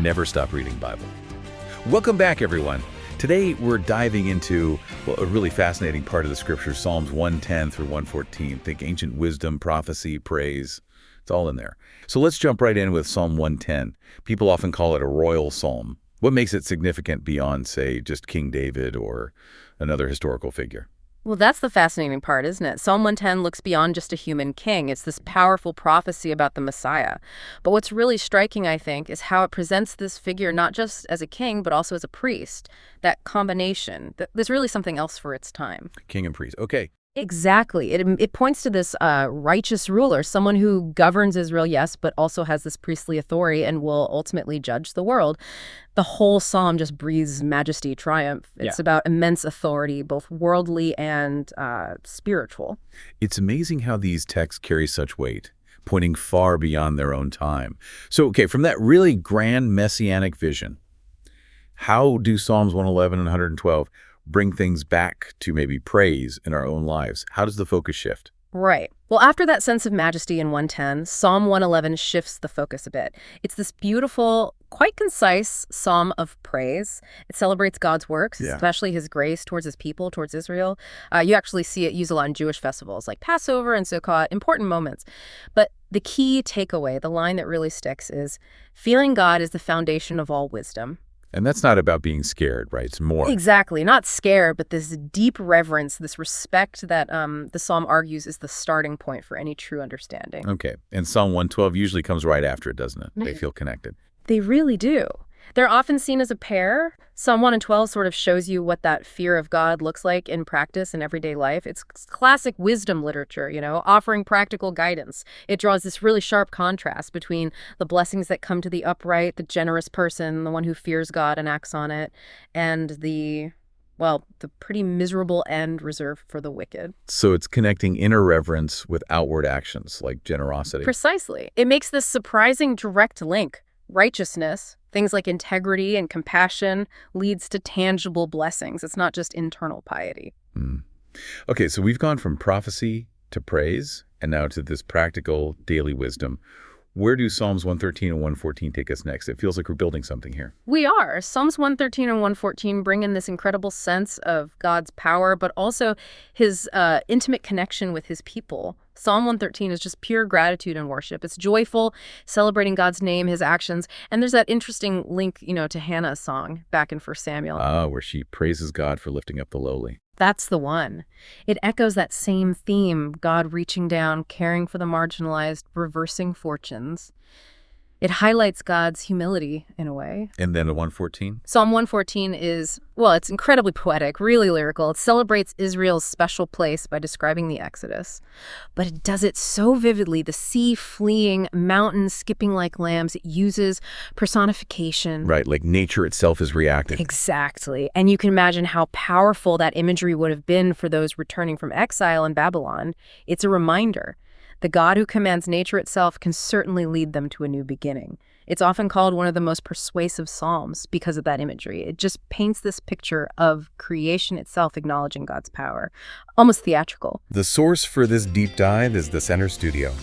Never stop reading Bible. Welcome back, everyone. Today, we're diving into a really fascinating part of the scripture, Psalms 110 through 114. Think ancient wisdom, prophecy, praise. It's all in there. So let's jump right in with Psalm 110. People often call it a royal psalm. What makes it significant beyond, say, just King David or another historical figure? Well, that's the fascinating part, isn't it? Psalm 110 looks beyond just a human king. It's this powerful prophecy about the Messiah. But what's really striking, I think, is how it presents this figure not just as a king, but also as a priest. That combination. There's really something else for its time. King and priest. Okay. Exactly. It points to this righteous ruler, someone who governs Israel, yes, but also has this priestly authority and will ultimately judge the world. The whole psalm just breathes majesty, triumph. It's about immense authority, both worldly and spiritual. It's amazing how these texts carry such weight, pointing far beyond their own time. So, okay, from that really grand messianic vision, how do Psalms 111 and 112 bring things back to maybe praise in our own lives? How does the focus shift? Right. Well, after that sense of majesty in 110, Psalm 111 shifts the focus a bit. It's this beautiful, quite concise psalm of praise. It celebrates God's works, especially his grace towards his people, towards Israel. You actually see it used a lot in Jewish festivals like Passover and Sukkot, important moments. But the key takeaway, the line that really sticks is, feeling God is the foundation of all wisdom. And that's not about being scared, right? It's more. Exactly. Not scared, but this deep reverence, this respect that the psalm argues is the starting point for any true understanding. Okay. And Psalm 112 usually comes right after it, doesn't it? They feel connected. They really do. They're often seen as a pair. Psalm 1 and 12 sort of shows you what that fear of God looks like in practice in everyday life. It's classic wisdom literature, offering practical guidance. It draws this really sharp contrast between the blessings that come to the upright, the generous person, the one who fears God and acts on it, and the pretty miserable end reserved for the wicked. So it's connecting inner reverence with outward actions like generosity. Precisely. It makes this surprising direct link. Righteousness, things like integrity and compassion, leads to tangible blessings. It's not just internal piety. Okay, so we've gone from prophecy to praise and now to this practical daily wisdom. Where do Psalms 113 and 114 take us next? It feels like we're building something here. We are. Psalms 113 and 114 bring in this incredible sense of God's power, but also his intimate connection with his people. Psalm 113 is just pure gratitude and worship. It's joyful, celebrating God's name, his actions. And there's that interesting link, to Hannah's song back in 1 Samuel. Where she praises God for lifting up the lowly. That's the one. It echoes that same theme, God reaching down, caring for the marginalized, reversing fortunes. It highlights God's humility in a way. And then 114? Psalm 114 is, it's incredibly poetic, really lyrical. It celebrates Israel's special place by describing the Exodus. But it does it so vividly. The sea fleeing, mountains skipping like lambs. It uses personification. Right, like nature itself is reacting. Exactly. And you can imagine how powerful that imagery would have been for those returning from exile in Babylon. It's a reminder. The God who commands nature itself can certainly lead them to a new beginning. It's often called one of the most persuasive psalms because of that imagery. It just paints this picture of creation itself acknowledging God's power, almost theatrical. The source for this deep dive is the Center Studio.